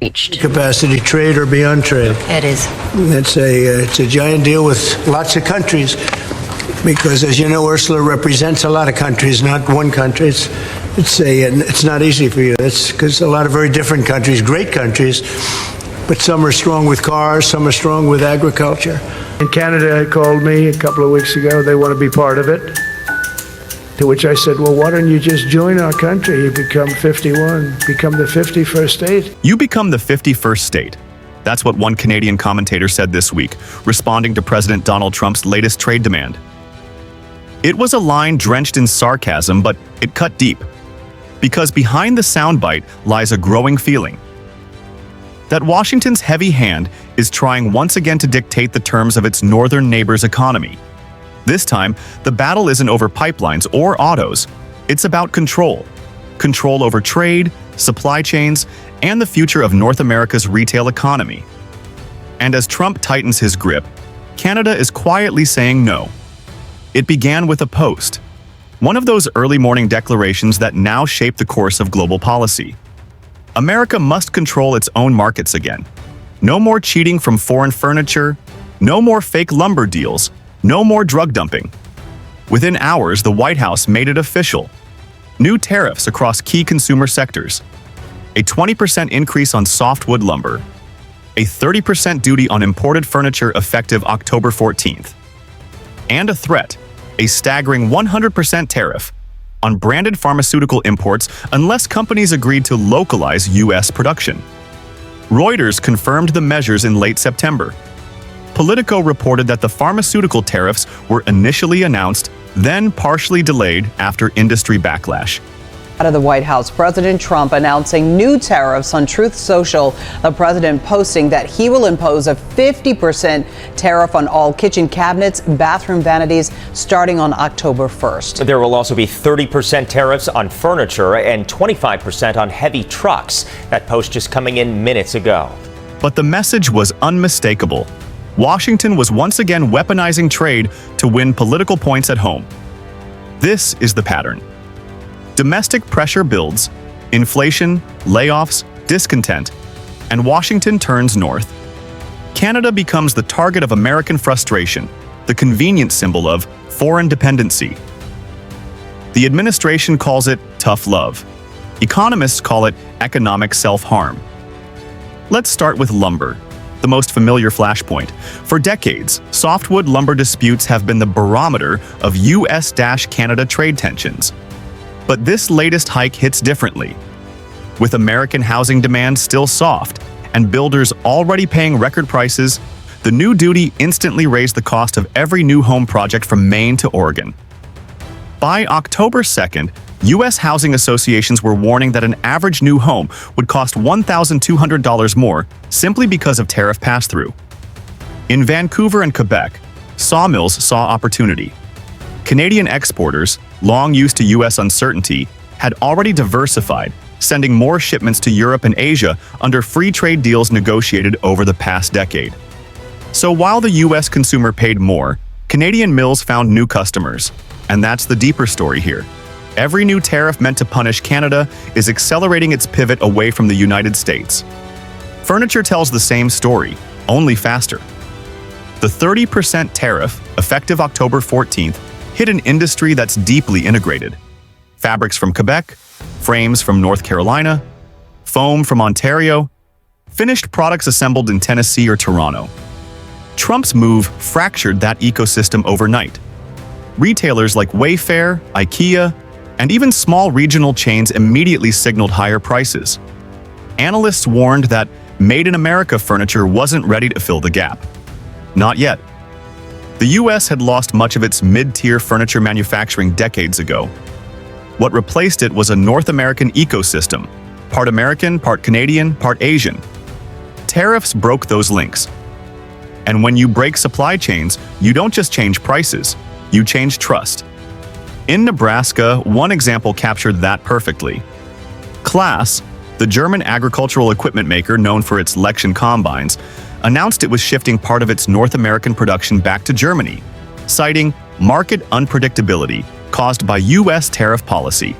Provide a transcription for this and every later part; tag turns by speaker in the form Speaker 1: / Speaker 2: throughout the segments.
Speaker 1: reached.
Speaker 2: Capacity trade or beyond trade.
Speaker 1: It is.
Speaker 2: It's a giant deal with lots of countries because, as you know, Ursula represents a lot of countries, not one country. It's not easy for you. It's because a lot of very different countries, great countries, but some are strong with cars, some are strong with agriculture. And Canada called me a couple of weeks ago. They want to be part of it. To which I said, well, why don't you just join our country? You become 51, become the 51st state.
Speaker 3: You become the 51st state. That's what one Canadian commentator said this week, responding to President Donald Trump's latest trade demand. It was a line drenched in sarcasm, but it cut deep. Because behind the soundbite lies a growing feeling that Washington's heavy hand is trying once again to dictate the terms of its northern neighbor's economy. This time, the battle isn't over pipelines or autos. It's about control. Control over trade, supply chains, and the future of North America's retail economy. And as Trump tightens his grip, Canada is quietly saying no. It began with a post, one of those early morning declarations that now shape the course of global policy. America must control its own markets again. No more cheating from foreign furniture, no more fake lumber deals, no more drug dumping. Within hours, the White House made it official. New tariffs across key consumer sectors. A 20% increase on softwood lumber. A 30% duty on imported furniture effective October 14th. And a threat, a staggering 100% tariff on branded pharmaceutical imports unless companies agreed to localize U.S. production. Reuters confirmed the measures in late September. Politico reported that the pharmaceutical tariffs were initially announced, then partially delayed after industry backlash.
Speaker 4: Out of the White House, President Trump announcing new tariffs on Truth Social. The president posting that he will impose a 50% tariff on all kitchen cabinets, bathroom vanities, starting on October 1st.
Speaker 5: There will also be 30% tariffs on furniture and 25% on heavy trucks. That post just coming in minutes ago.
Speaker 3: But the message was unmistakable. Washington was once again weaponizing trade to win political points at home. This is the pattern. Domestic pressure builds, inflation, layoffs, discontent, and Washington turns north. Canada becomes the target of American frustration, the convenient symbol of foreign dependency. The administration calls it tough love. Economists call it economic self-harm. Let's start with lumber, the most familiar flashpoint. For decades, softwood lumber disputes have been the barometer of U.S.-Canada trade tensions. But this latest hike hits differently. With American housing demand still soft and builders already paying record prices, the new duty instantly raised the cost of every new home project from Maine to Oregon. By October 2nd, U.S. housing associations were warning that an average new home would cost $1,200 more simply because of tariff pass-through. In Vancouver and Quebec, sawmills saw opportunity. Canadian exporters, long used to U.S. uncertainty, had already diversified, sending more shipments to Europe and Asia under free trade deals negotiated over the past decade. So while the U.S. consumer paid more, Canadian mills found new customers. And that's the deeper story here. Every new tariff meant to punish Canada is accelerating its pivot away from the United States. Furniture tells the same story, only faster. The 30% tariff, effective October 14th, hit an industry that's deeply integrated. Fabrics from Quebec, frames from North Carolina, foam from Ontario, finished products assembled in Tennessee or Toronto. Trump's move fractured that ecosystem overnight. Retailers like Wayfair, IKEA, and even small regional chains immediately signaled higher prices. Analysts warned that Made in America furniture wasn't ready to fill the gap. Not yet. The U.S. had lost much of its mid-tier furniture manufacturing decades ago. What replaced it was a North American ecosystem, part American, part Canadian, part Asian. Tariffs broke those links. And when you break supply chains, you don't just change prices, you change trust. In Nebraska, one example captured that perfectly. Claas, the German agricultural equipment maker known for its Lexion combines, announced it was shifting part of its North American production back to Germany, citing market unpredictability caused by U.S. tariff policy.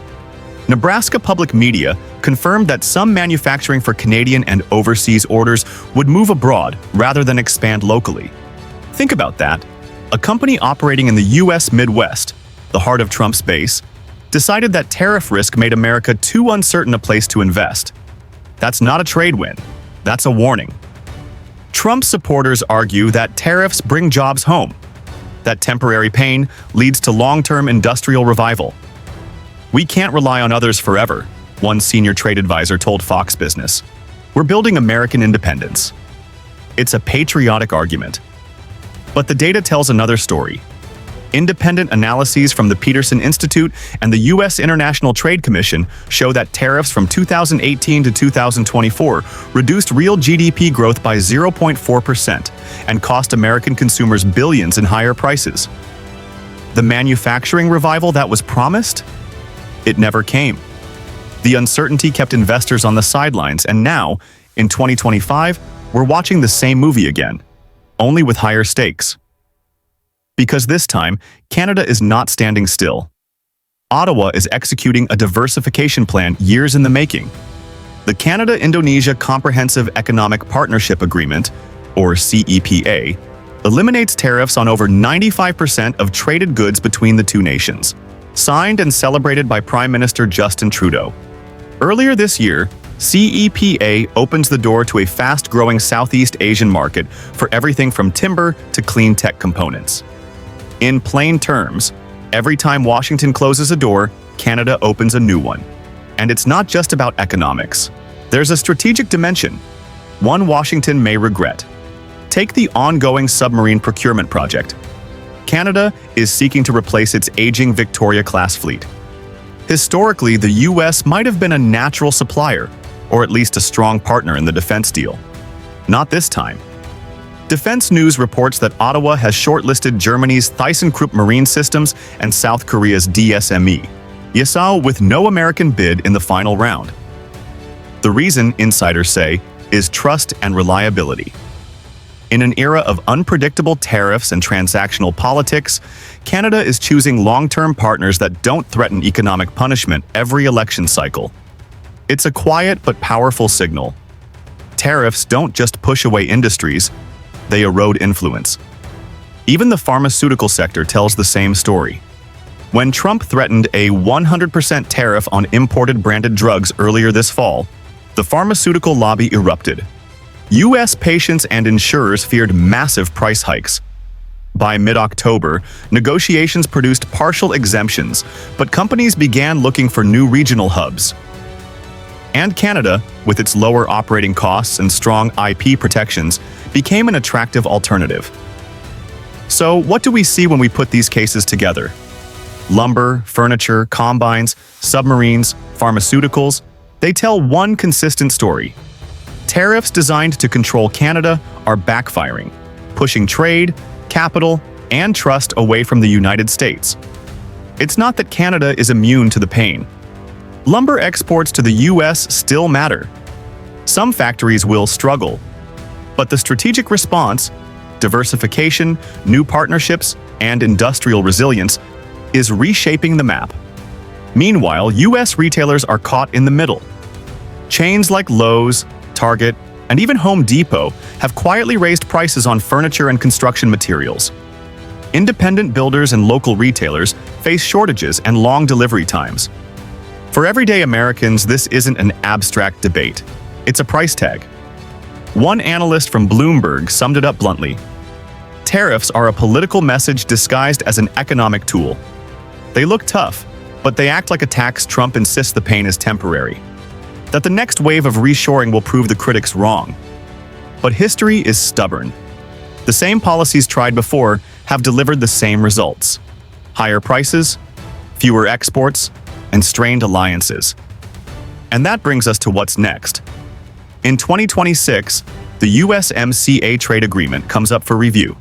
Speaker 3: Nebraska Public Media confirmed that some manufacturing for Canadian and overseas orders would move abroad rather than expand locally. Think about that. A company operating in the U.S. Midwest, the heart of Trump's base, decided that tariff risk made America too uncertain a place to invest. That's not a trade win. That's a warning. Trump supporters argue that tariffs bring jobs home, that temporary pain leads to long-term industrial revival. "We can't rely on others forever," one senior trade advisor told Fox Business. "We're building American independence." It's a patriotic argument. But the data tells another story. Independent analyses from the Peterson Institute and the U.S. International Trade Commission show that tariffs from 2018 to 2024 reduced real GDP growth by 0.4% and cost American consumers billions in higher prices. The manufacturing revival that was promised? It never came. The uncertainty kept investors on the sidelines, and now, in 2025, we're watching the same movie again, only with higher stakes. Because this time, Canada is not standing still. Ottawa is executing a diversification plan years in the making. The Canada-Indonesia Comprehensive Economic Partnership Agreement, or CEPA, eliminates tariffs on over 95% of traded goods between the two nations, signed and celebrated by Prime Minister Justin Trudeau. Earlier this year, CEPA opens the door to a fast-growing Southeast Asian market for everything from timber to clean tech components. In plain terms, every time Washington closes a door, Canada opens a new one. And it's not just about economics. There's a strategic dimension, one Washington may regret. Take the ongoing submarine procurement project. Canada is seeking to replace its aging Victoria-class fleet. Historically, the U.S. might have been a natural supplier, or at least a strong partner in the defense deal. Not this time. Defense News reports that Ottawa has shortlisted Germany's ThyssenKrupp Marine Systems and South Korea's DSME, Yasao, with no American bid in the final round. The reason, insiders say, is trust and reliability. In an era of unpredictable tariffs and transactional politics, Canada is choosing long-term partners that don't threaten economic punishment every election cycle. It's a quiet but powerful signal. Tariffs don't just push away industries, they erode influence. Even the pharmaceutical sector tells the same story. When Trump threatened a 100% tariff on imported branded drugs earlier this fall, the pharmaceutical lobby erupted. U.S. patients and insurers feared massive price hikes. By mid-October, negotiations produced partial exemptions, but companies began looking for new regional hubs. And Canada, with its lower operating costs and strong IP protections, became an attractive alternative. So, what do we see when we put these cases together? Lumber, furniture, combines, submarines, pharmaceuticals, they tell one consistent story. Tariffs designed to control Canada are backfiring, pushing trade, capital, and trust away from the United States. It's not that Canada is immune to the pain. Lumber exports to the U.S. still matter. Some factories will struggle. But the strategic response, diversification, new partnerships, and industrial resilience, is reshaping the map. Meanwhile, U.S. retailers are caught in the middle. Chains like Lowe's, Target, and even Home Depot have quietly raised prices on furniture and construction materials. Independent builders and local retailers face shortages and long delivery times. For everyday Americans, this isn't an abstract debate. It's a price tag. One analyst from Bloomberg summed it up bluntly. Tariffs are a political message disguised as an economic tool. They look tough, but they act like a tax Trump insists the pain is temporary. That the next wave of reshoring will prove the critics wrong. But history is stubborn. The same policies tried before have delivered the same results. Higher prices, fewer exports, and strained alliances. And that brings us to what's next. In 2026, the USMCA trade agreement comes up for review,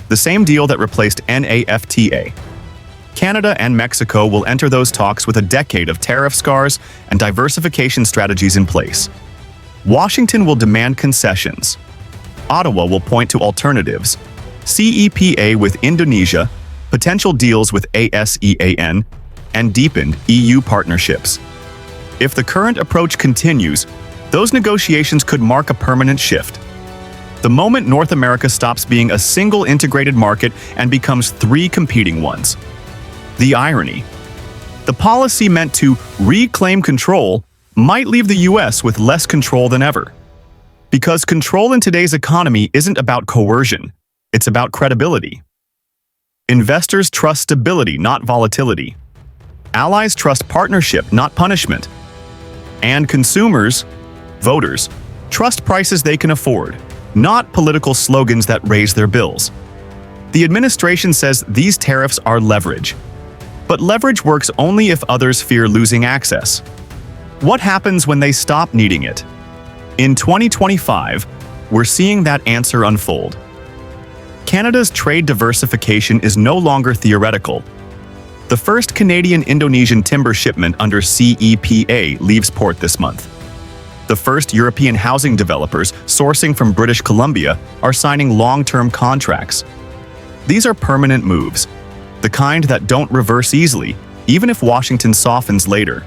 Speaker 3: the same deal that replaced NAFTA. Canada and Mexico will enter those talks with a decade of tariff scars and diversification strategies in place. Washington will demand concessions. Ottawa will point to alternatives. CEPA with Indonesia, potential deals with ASEAN, and deepened EU partnerships. If the current approach continues, those negotiations could mark a permanent shift. The moment North America stops being a single integrated market and becomes three competing ones. The irony. The policy meant to reclaim control might leave the US with less control than ever. Because control in today's economy isn't about coercion, it's about credibility. Investors trust stability, not volatility. Allies trust partnership, not punishment. And consumers, voters, trust prices they can afford, not political slogans that raise their bills. The administration says these tariffs are leverage. But leverage works only if others fear losing access. What happens when they stop needing it? In 2025, we're seeing that answer unfold. Canada's trade diversification is no longer theoretical. The first Canadian-Indonesian timber shipment under CEPA leaves port this month. The first European housing developers sourcing from British Columbia are signing long-term contracts. These are permanent moves, the kind that don't reverse easily, even if Washington softens later.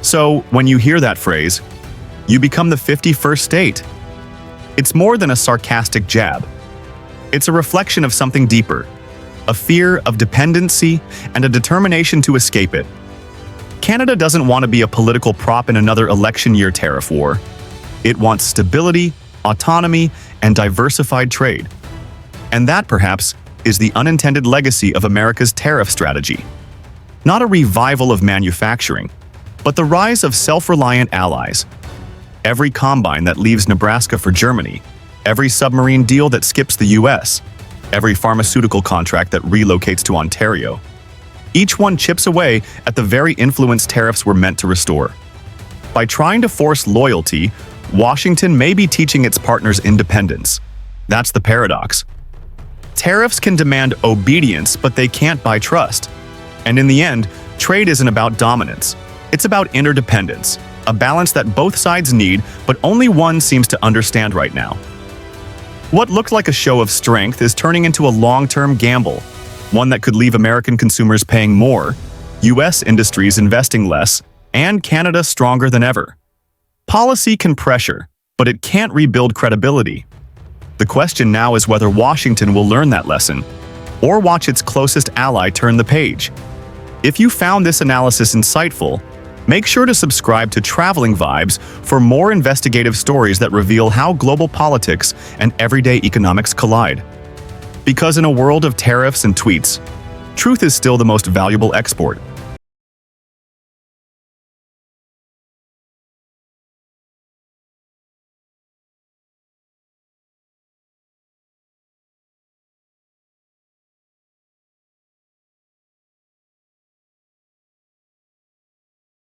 Speaker 3: So, when you hear that phrase, you become the 51st state. It's more than a sarcastic jab. It's a reflection of something deeper, a fear of dependency and a determination to escape it. Canada doesn't want to be a political prop in another election year tariff war. It wants stability, autonomy, and diversified trade. And that, perhaps, is the unintended legacy of America's tariff strategy. Not a revival of manufacturing, but the rise of self-reliant allies. Every combine that leaves Nebraska for Germany, every submarine deal that skips the US, every pharmaceutical contract that relocates to Ontario. Each one chips away at the very influence tariffs were meant to restore. By trying to force loyalty, Washington may be teaching its partners independence. That's the paradox. Tariffs can demand obedience, but they can't buy trust. And in the end, trade isn't about dominance. It's about interdependence, a balance that both sides need, but only one seems to understand right now. What looked like a show of strength is turning into a long-term gamble, one that could leave American consumers paying more, US industries investing less, and Canada stronger than ever. Policy can pressure, but it can't rebuild credibility. The question now is whether Washington will learn that lesson, or watch its closest ally turn the page. If you found this analysis insightful, make sure to subscribe to Traveling Vibes for more investigative stories that reveal how global politics and everyday economics collide. Because in a world of tariffs and tweets, truth is still the most valuable export.